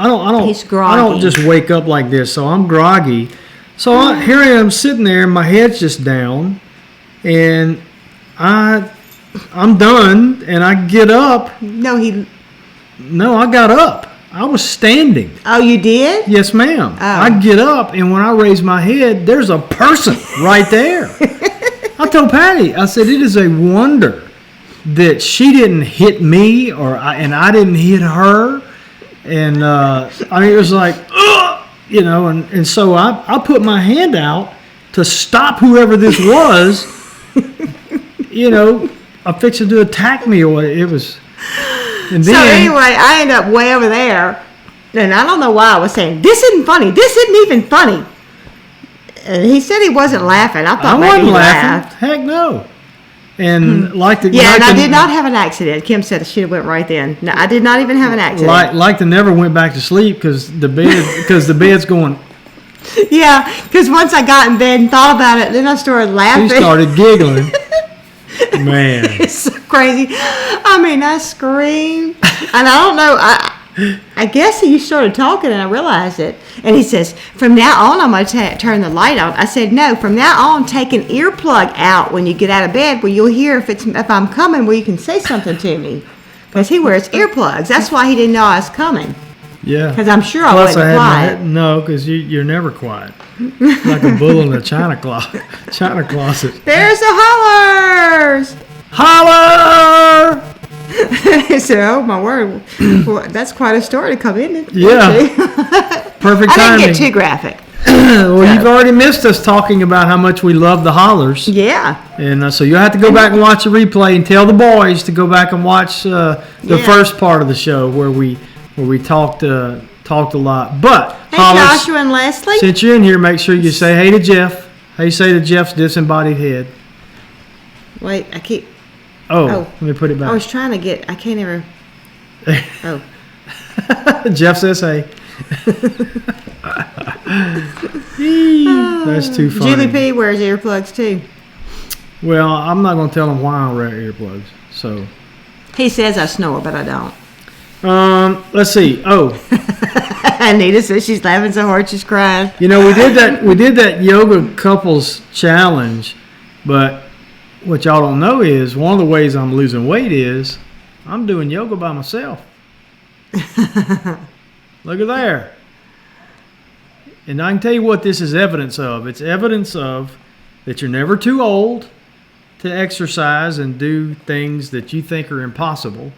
He's groggy. I don't just wake up like this, so I'm groggy. So here I am sitting there, and my head's just down. And I'm done, and I get up. No, I got up. I was standing. Oh, you did? Yes, ma'am. Oh. I get up, and when I raise my head, there's a person right there. I told Patty, I said, it is a wonder that she didn't hit me, and I didn't hit her. And, it was like, ugh, and so I put my hand out to stop whoever this was. I'm fixing to attack me or what it was. And then, so anyway, I end up way over there, and I don't know why I was saying, this isn't funny. This isn't even funny. And he said he wasn't laughing. I thought I maybe wasn't he laughing. laughed. Heck no. And and I did not have an accident. Kim said it should have went right then. No, I did not even have an accident. Like to never went back to sleep because the bed's going. Yeah, because once I got in bed and thought about it, then I started laughing. She started giggling. Man. It's so crazy. I mean, I screamed. And I don't know. I guess he started talking and I realized it. And he says, from now on, I'm going to turn the light on. I said, no, from now on, take an earplug out when you get out of bed where you'll hear if I'm coming where you can say something to me. Because he wears earplugs. That's why he didn't know I was coming. Yeah. Because I'm sure I wasn't quiet. No, because you're never quiet. Like a bull in a china closet. There's the hollers! Holler! So, oh my word, well, that's quite a story to come in. Yeah. Perfect timing. I didn't get too graphic. Well, you've already missed us talking about how much we love the hollers. Yeah. And so you'll have to go back and watch the replay and tell the boys to go back and watch the first part of the show where we talked a lot. But hey, hollers, Joshua and Leslie. since you're in here, make sure you say hey to Jeff. Hey, say to Jeff's disembodied head. Wait, I keep. Oh, let me put it back. I was trying to get. I can't ever. Oh. Jeff says hey. That's too funny. Julie P wears earplugs too. Well, I'm not going to tell him why I wear earplugs. So. He says I snore, but I don't. Let's see. Oh. Anita says she's laughing so hard she's crying. We did that yoga couples challenge, but what y'all don't know is one of the ways I'm losing weight is I'm doing yoga by myself. Look at there. And I can tell you what this is evidence of. It's evidence of that you're never too old to exercise and do things that you think are impossible.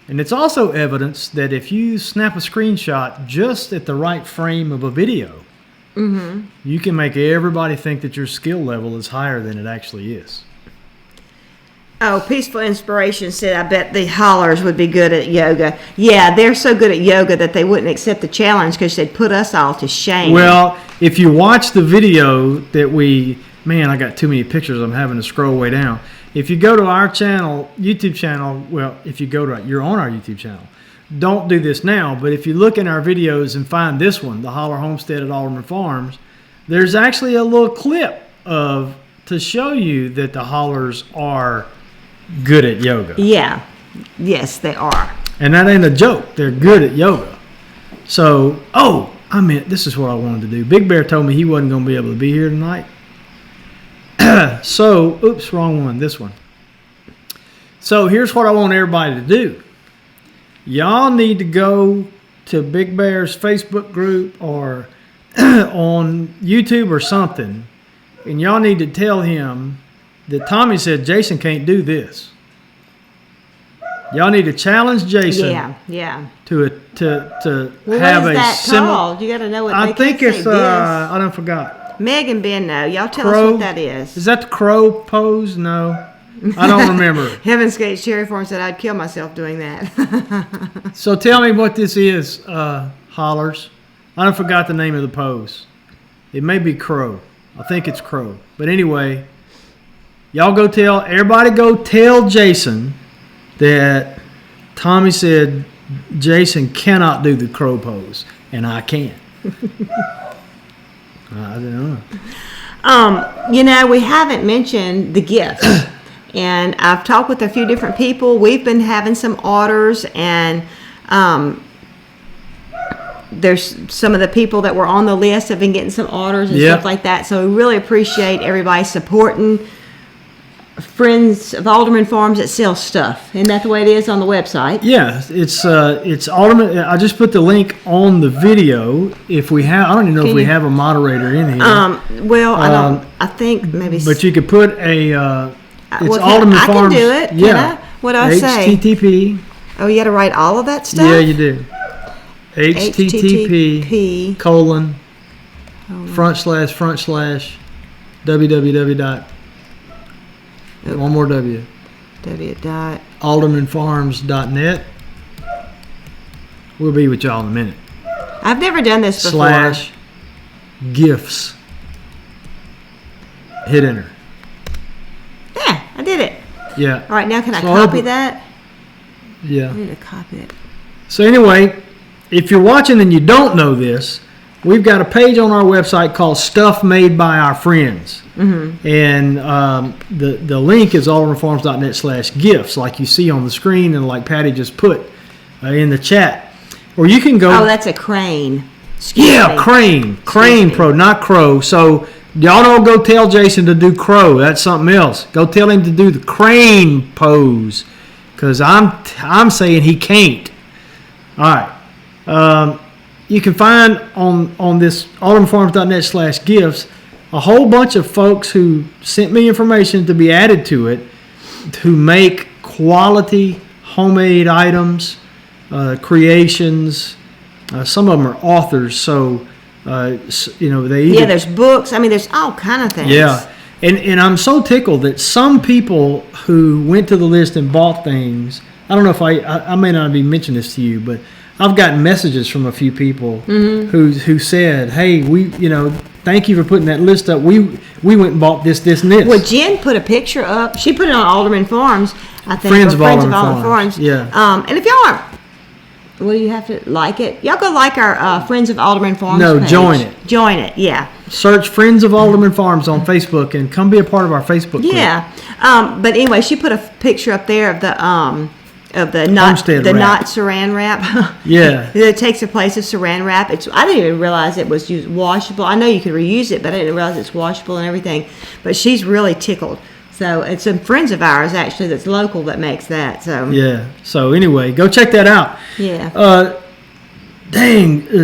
And it's also evidence that if you snap a screenshot just at the right frame of a video, you can make everybody think that your skill level is higher than it actually is. Oh, Peaceful Inspiration said, I bet the hollers would be good at yoga. Yeah, they're so good at yoga that they wouldn't accept the challenge because they'd put us all to shame. Well, if you watch the video that I got too many pictures. I'm having to scroll way down. If you go to our channel, YouTube channel, you're on our YouTube channel. Don't do this now, but if you look in our videos and find this one, the Hollar Homestead at AldermanFarms, there's actually a little clip to show you that the hollers are good at yoga. Yeah. Yes, they are. And that ain't a joke. They're good at yoga. So, this is what I wanted to do. Big Bear told me he wasn't going to be able to be here tonight. So, oops, wrong one. This one. So, here's what I want everybody to do. Y'all need to go to Big Bear's Facebook group or on YouTube or something. And y'all need to tell him that Tommy said Jason can't do this. Y'all need to challenge Jason. Yeah. To Well, have what is a that similar. called? You got to know what I they think can't it's say this. I don't forgot. Meg and Ben know. Y'all tell Crow? us what that is. Is that the crow pose? No, I don't remember. Heaven's Gate Cherry Farm said I'd kill myself doing that. So tell me what this is, Hollars. I don't forgot the name of the pose. It may be crow. I think it's crow. But anyway, y'all everybody go tell Jason that Tommy said Jason cannot do the crow pose, and I can. I don't know. We haven't mentioned the gifts. And I've talked with a few different people. We've been having some orders, and there's some of the people that were on the list have been getting some orders and stuff like that. So we really appreciate everybody supporting Friends of Alderman Farms that sell stuff. Isn't that the way it is on the website? Yeah, it's Alderman. I just put the link on the video. If we have, I don't even know if we have a moderator in here. I think maybe. But you could put a. It's well, Alderman I Farms. can do it. Yeah. Can I? What do I say? HTTP. Oh, you got to write all of that stuff? Yeah, you do. HTTP : // One more W. AldermanFarms.net. We'll be with y'all in a minute. I've never done this before. /gifts. Hit enter. Yeah, I did it. Yeah. All right, now can I copy that? Yeah. I need to copy it. So anyway, if you're watching and you don't know this, we've got a page on our website called Stuff Made by Our Friends. Mm-hmm. And the link is AldermanFarms.net /gifts, like you see on the screen and like Patty just put in the chat. Or you can go... Oh, that's a crane. Excuse me. Crane Pro, not crow. So y'all don't go tell Jason to do crow. That's something else. Go tell him to do the crane pose, because I'm saying he can't. All right. You can find on this AldermanFarms.net /gifts a whole bunch of folks who sent me information to be added to it, who make quality homemade items, creations. Some of them are authors, so they either, there's books. I mean, there's all kind of things. Yeah, and I'm so tickled that some people who went to the list and bought things. I don't know if I may not be mentioning this to you, but I've gotten messages from a few people who said, "Hey, thank you for putting that list up. We went and bought this, and this." Well, Jen put a picture up. She put it on Alderman Farms, I think. Friends of Alderman Farms. Yeah. And if y'all aren't, well, you have to like it. Y'all go like our Friends of Alderman Farms page. Join it. Join it. Yeah. Search Friends of Alderman Farms on Facebook and come be a part of our Facebook group. Yeah. But anyway, she put a picture up there of the not saran wrap. Yeah. It takes the place of saran wrap. I didn't even realize it was washable. I know you could reuse it, but I didn't realize it's washable and everything. But she's really tickled. So it's some friends of ours actually that's local that makes that. So yeah. So anyway, go check that out. Yeah.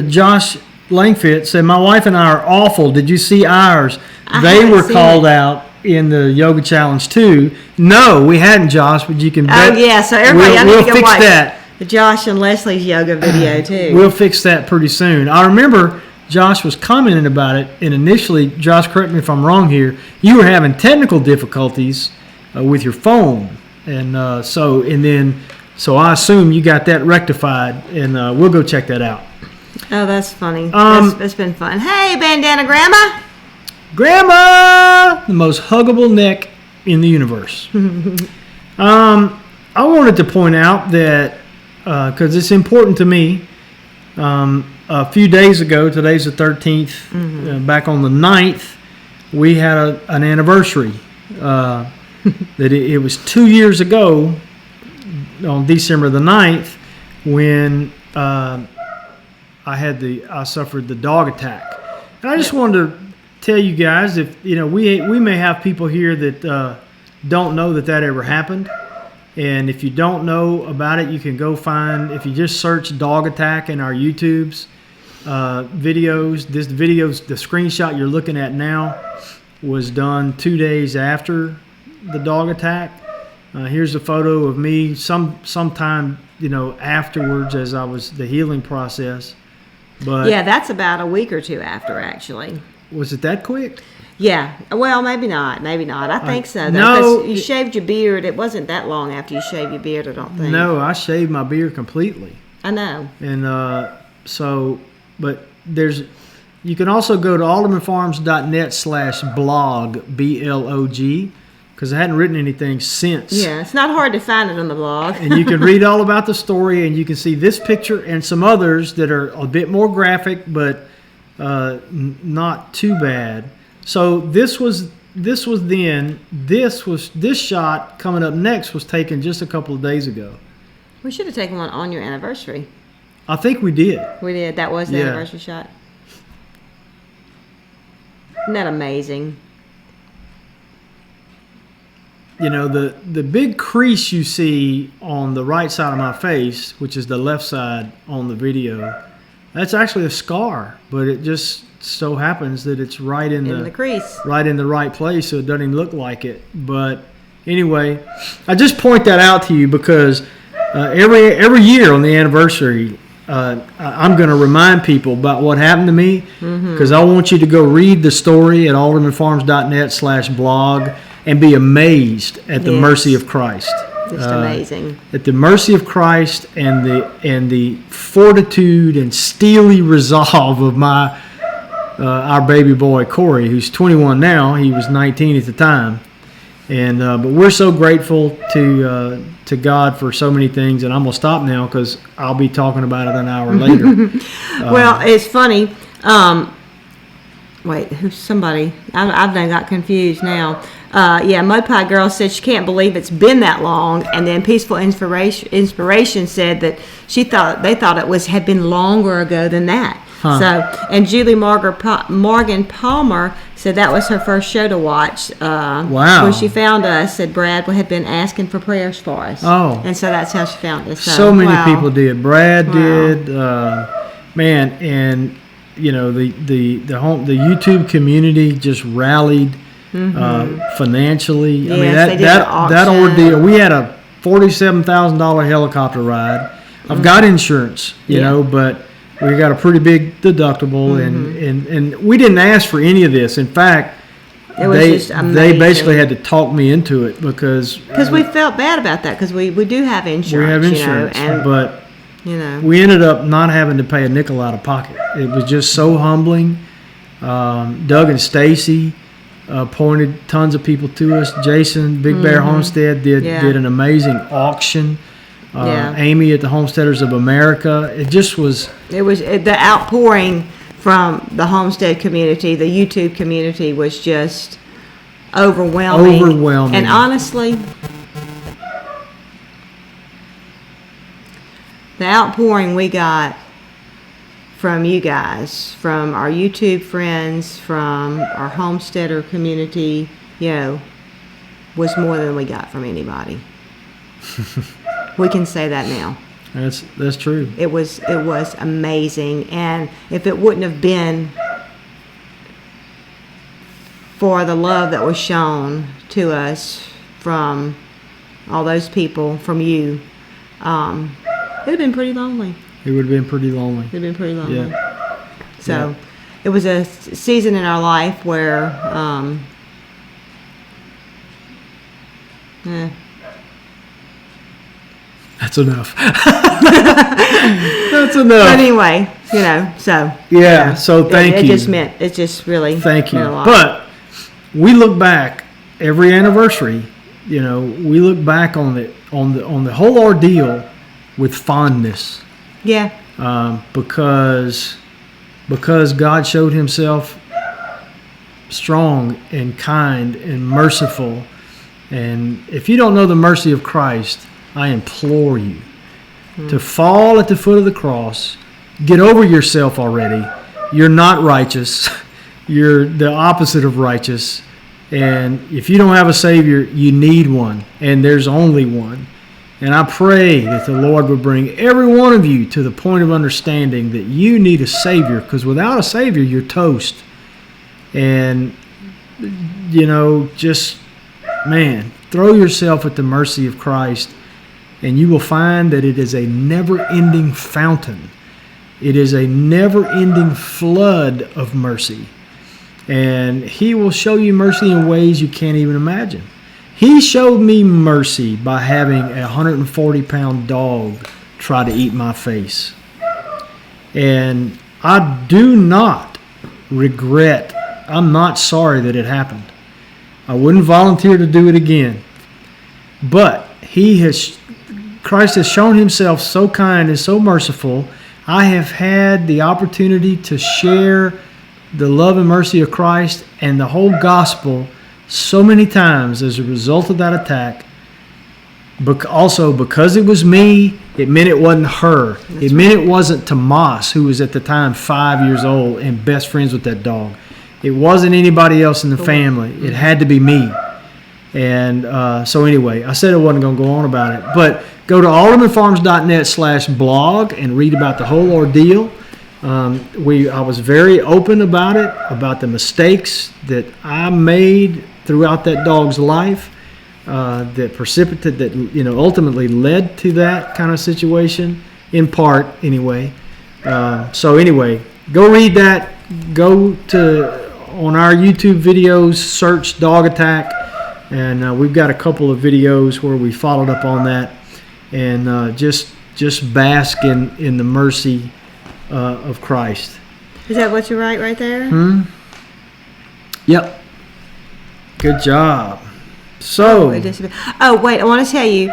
Josh Langfit said, "My wife and I are awful. Did you see ours? They were called out in the yoga challenge too." No, we hadn't, Josh, but you can bet. Oh yeah, so everybody, we'll fix that. The Josh and Leslie's yoga video too. We'll fix that pretty soon. I remember Josh was commenting about it, and initially, Josh, correct me if I'm wrong here, you were having technical difficulties with your phone, and so I assume you got that rectified, and we'll go check that out. Oh, that's funny. That's been fun. Hey, Bandana Grandma. Grandma, the most huggable neck in the universe. I wanted to point out that because it's important to me. A few days ago, today's the 13th, back on the 9th, we had an anniversary. That it was 2 years ago, on December the 9th, when I suffered the dog attack. And I just wanted to tell you guys, if we may have people here that don't know that ever happened. And if you don't know about it, you can go find, if you just search dog attack in our YouTube's videos. This video's, the screenshot you're looking at now was done 2 days after the dog attack. Here's a photo of me sometime, afterwards as I was the healing process. But Yeah, that's about a week or two after, actually. was it that quick? Yeah. Well, maybe not. Maybe not. I think so. Though, no, 'cause you shaved your beard. It wasn't that long after you shaved your beard, I don't think. No, I shaved my beard completely. I know. And but you can also go to AldermanFarms.net/blog, BLOG, because I hadn't written anything since. Yeah, it's not hard to find it on the blog. And you can read all about the story, and you can see this picture and some others that are a bit more graphic, but not too bad. So this shot coming up next was taken just a couple of days ago. We should have taken one on your anniversary. I think we did. We did. That was the Yeah. anniversary shot. Isn't that amazing? The big crease you see on the right side of my face, which is the left side on the video, that's actually a scar, but it just so happens that it's right in the crease, right in the right place, so it doesn't even look like it. But anyway, I just point that out to you because every year on the anniversary, I'm going to remind people about what happened to me, because I want you to go read the story at AldermanFarms.net/blog and be amazed at the mercy of Christ. Just amazing. At the mercy of Christ and the fortitude and steely resolve of our baby boy Corey, who's 21 now. He was 19 at the time, and but we're so grateful to God for so many things. And I'm gonna stop now because I'll be talking about it an hour later. Well, it's funny. Wait, who's somebody? I've done got confused now. Mud Pie Girl said she can't believe it's been that long, and then Peaceful Inspiration said that they thought it had been longer ago than that. Huh. So, and Julie Morgan Palmer said that was her first show to watch. Wow! When she found us, said Brad had been asking for prayers for us. Oh, and so that's how she found us. So many people did. Brad did. Man, and the YouTube community just rallied financially. I mean that ordeal. We had a $47,000 helicopter ride. I've got insurance, but we got a pretty big deductible, and we didn't ask for any of this. In fact, they basically had to talk me into it because we felt bad about that because we do have insurance. We have insurance, but you we ended up not having to pay a nickel out of pocket. It was just so humbling. Doug and Stacy pointed tons of people to us. Jason, Big Bear Homestead did an amazing auction. Amy at the Homesteaders of America. It was the outpouring from the homestead community, the YouTube community was just overwhelming. And honestly, the outpouring we got from you guys, from our YouTube friends, from our homesteader community, was more than we got from anybody. We can say that now. That's true. It was amazing, and if it wouldn't have been for the love that was shown to us from all those people, from you, it would have been pretty lonely. It would have been pretty lonely. It would have been pretty lonely. Yeah. So it was a season in our life where that's enough. That's enough. But anyway, so so thank you. It just really thank you. meant a lot. But we look back every anniversary. We look back on the whole ordeal with fondness. Yeah. Because God showed Himself strong and kind and merciful. And if you don't know the mercy of Christ, I implore you to fall at the foot of the cross. Get over yourself already. You're not righteous. You're the opposite of righteous. And if you don't have a Savior, you need one. And there's only one. And I pray that the Lord would bring every one of you to the point of understanding that you need a Savior. Because without a Savior, you're toast. And, throw yourself at the mercy of Christ, and you will find that it is a never-ending fountain. It is a never-ending flood of mercy. And He will show you mercy in ways you can't even imagine. He showed me mercy by having a 140-pound dog try to eat my face. And I do not regret, I'm not sorry that it happened. I wouldn't volunteer to do it again. But Christ has shown Himself so kind and so merciful. I have had the opportunity to share the love and mercy of Christ and the whole gospel so many times as a result of that attack. But also because it was me, it meant it wasn't her. It meant it wasn't Tomas, who was at the time 5 years old and best friends with that dog. It wasn't anybody else in the family. It had to be me. And so anyway, I said I wasn't going to go on about it. But go to AldermanFarms.net/blog and read about the whole ordeal. I was very open about it, about the mistakes that I made throughout that dog's life. That ultimately led to that kind of situation, in part anyway. So anyway, go read that. Go on our YouTube videos, search dog attack, and we've got a couple of videos where we followed up on that, and just bask in the mercy of Christ. Is that what you write right there? Yep. Good job. So. Oh, wait, I want to tell you.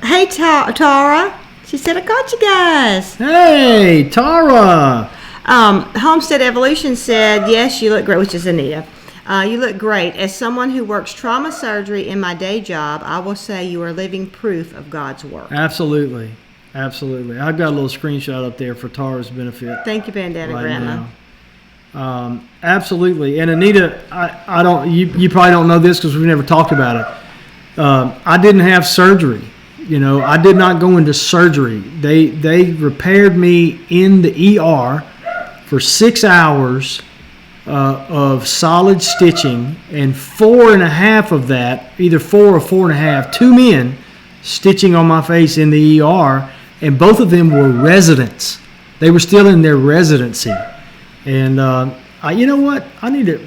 Hey, Tara. She said, I got you guys. Hey, Tara. Homestead Evolution said, yes, you look great, which is Anita. You look great. As someone who works trauma surgery in my day job, I will say you are living proof of God's work. Absolutely. Absolutely. I've got a little screenshot up there for Tara's benefit. Thank you, Bandana right Grandma. Now. Absolutely. And Anita, I don't. You probably don't know this because we've never talked about it. I didn't have surgery. I did not go into surgery. They repaired me in the ER for 6 hours of solid stitching, and 4.5 of that, either 4 or 4.5, 2 men stitching on my face in the ER, and both of them were residents. They were still in their residency. And you know what? I need to.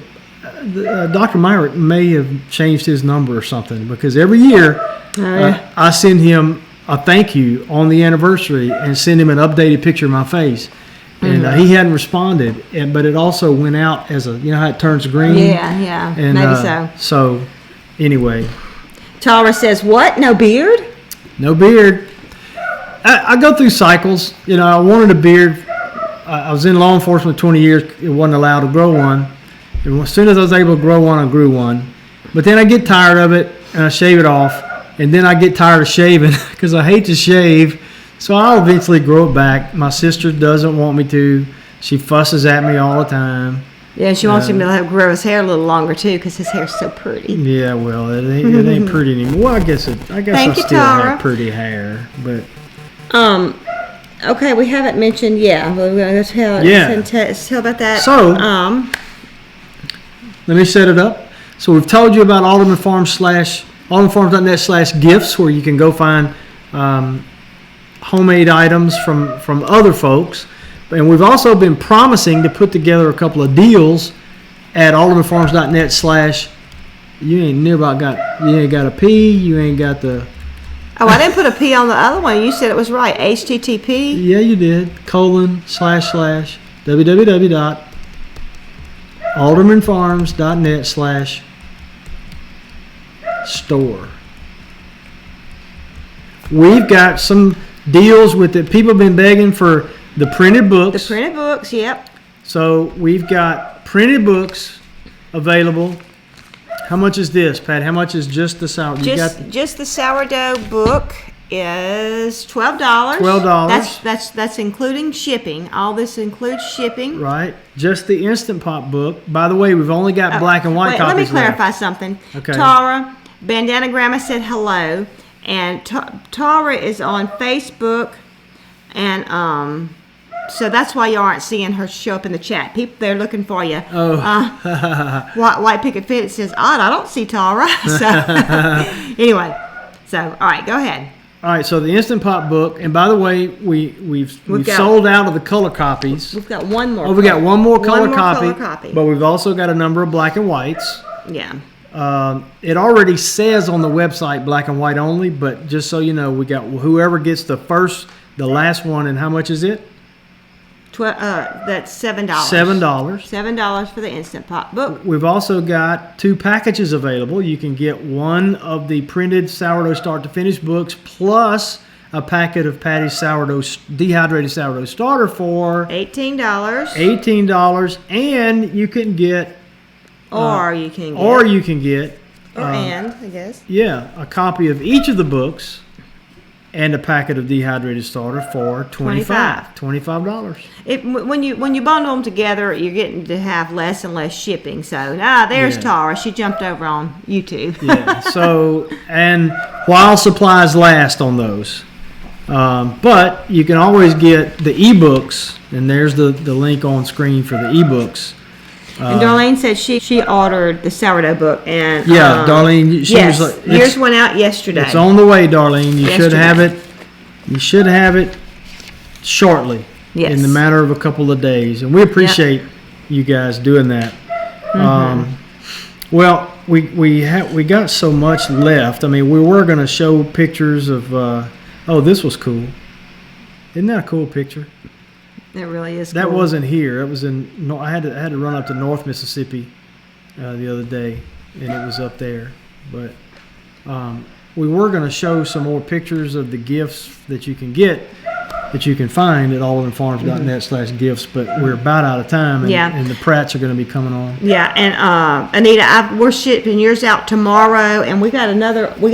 Dr. Myrick may have changed his number or something, because every year I send him a thank you on the anniversary and send him an updated picture of my face. And he hadn't responded, but it also went out as how it turns green? Yeah, and, maybe so. So, anyway. Tara says, what? No beard? No beard. I go through cycles. I wanted a beard. I was in law enforcement 20 years. It wasn't allowed to grow one. And as soon as I was able to grow one, I grew one. But then I get tired of it, and I shave it off. And then I get tired of shaving because I hate to shave. So I'll eventually grow it back. My sister doesn't want me to. She fusses at me all the time. Yeah, she wants him to grow his hair a little longer too, because his hair's so pretty. Yeah, well, it ain't pretty anymore. Well, I guess I still have pretty hair, but. Okay, we haven't mentioned. Yeah, we're gonna tell about that. So. Let me set it up. So we've told you about AldermanFarms.net/gifts, where you can go find. Homemade items from other folks, and we've also been promising to put together a couple of deals at AldermanFarms.net/ you ain't got a P, you ain't got the. Oh, I didn't put a P on the other one. You said it was right. HTTP. Yeah, you did. www.aldermanfarms.net/store. We've got some deals with it. People have been begging for the printed books. The printed books, yep. So we've got printed books available. How much is this, Pat? How much is just the sourdough? Just the sourdough book is $12. $12. That's including shipping. All this includes shipping. Right. Just the Instant Pot book. By the way, we've only got black and white copies. Let me clarify something. Okay. Tara, Bandana Grandma said hello. And Tara is on Facebook, and So that's why you aren't seeing her show up in the chat. People, they're looking for you. Oh. White Picket Fence says, odd, I don't see Tara. So, anyway. So, all right, go ahead. All right, so the Instant Pot book, and by the way, we've sold out of the color copies. We've got one more. Oh, we got one more color copy. But we've also got a number of black and whites. Yeah. It already says on the website black and white only, but just so you know, we got whoever gets the last one, and how much is it? That's $7. $7 for the Instant Pot book. We've also got 2 packages available. You can get one of the printed sourdough start to finish books plus a packet of Patty's dehydrated sourdough starter for $18. $18, and you can get I guess. Yeah, a copy of each of the books and a packet of dehydrated starter for $25. When you bundle them together, you're getting to have less and less shipping. So there's Tara. She jumped over on YouTube. Yeah. So, and while supplies last on those, but you can always get the ebooks, and there's the link on screen for the ebooks. And Darlene said she ordered the sourdough book, and Darlene, yes, yours went out yesterday. It's on the way, Darlene. You should have it. You should have it shortly. Yes. In the matter of a couple of days, and we appreciate you guys doing that. Well, we got so much left. I mean, we were going to show pictures of. This was cool. Isn't that a cool picture? It really is. That cool. wasn't here. It was in. I had to run up to North Mississippi the other day, and it was up there. But we were going to show some more pictures of the gifts that you can get, that you can find at AldermanFarms.net/gifts. But we're about out of time, and the Pratts are going to be coming on. Yeah, and Anita, we're shipping yours out tomorrow, and we got another. Who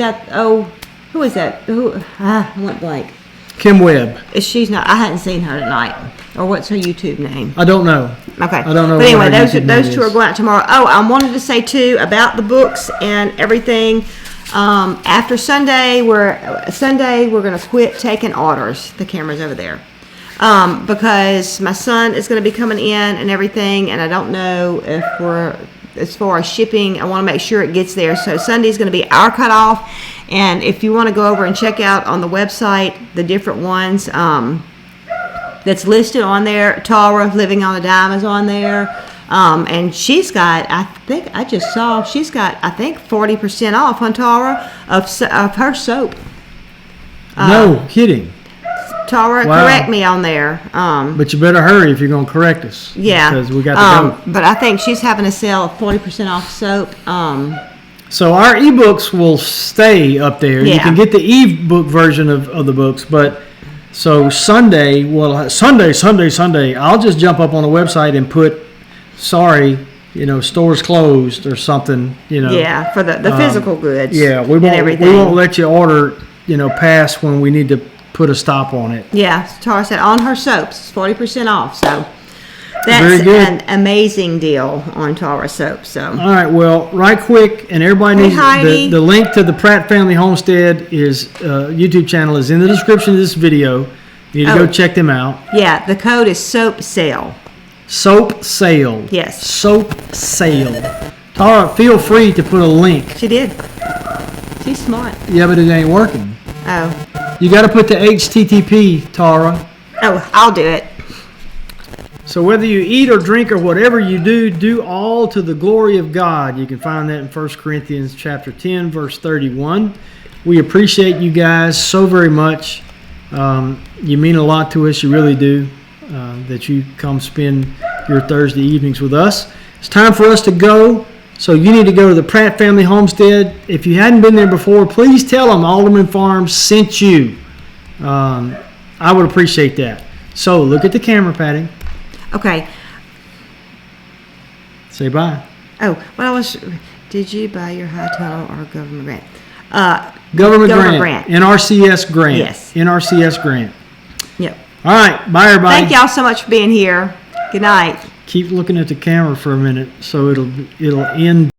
is that? I went blank. Kim Webb. She's not. I hadn't seen her tonight. Or what's her YouTube name? I don't know. Okay. I don't know. But anyway, those two are going out tomorrow. Oh, I wanted to say too about the books and everything. After Sunday, we're going to quit taking orders. The camera's over there. Because my son is going to be coming in and everything, and I don't know if as far as shipping, I want to make sure it gets there. So Sunday's going to be our cutoff. And if you want to go over and check out on the website the different ones that's listed on there, Tara Living on a Dime is on there. And she's got, she's got 40% off on Tara of her soap. No kidding. Tara, correct me on there. But you better hurry if you're going to correct us. Yeah. Because we got to go. But I think she's having a sale of 40% off soap. So our ebooks will stay up there. Yeah. You can get the ebook version of the books, but so Sunday, I'll just jump up on the website and put, stores closed or something, Yeah, for the physical goods. Yeah, we won't let you order, past when we need to put a stop on it. Yeah, Tara said on her soaps, 40% off. So that's an amazing deal on Tara soap. So all right, well, right quick, and everybody needs the link to the Pratt Family Homestead YouTube channel is in the description of this video. You need to go check them out. Yeah, the code is SOAP SALE. SOAP SALE. Yes. SOAP SALE. Tara, feel free to put a link. She did. She's smart. Yeah, but it ain't working. Oh. You got to put the HTTP, Tara. Oh, I'll do it. So whether you eat or drink or whatever you do all to the glory of God. You can find that in 1 Corinthians chapter 10, verse 31. We appreciate you guys so very much. You mean a lot to us. You really do. That you come spend your Thursday evenings with us. It's time for us to go. So you need to go to the Pratt Family Homestead. If you hadn't been there before, please tell them Alderman Farms sent you. I would appreciate that. So look at the camera, Patty. Okay. Say bye. Oh, did you buy your high tunnel or government grant? Government grant. NRCS grant. Yes. NRCS grant. Yep. All right. Bye, everybody. Thank y'all so much for being here. Good night. Keep looking at the camera for a minute so it'll end.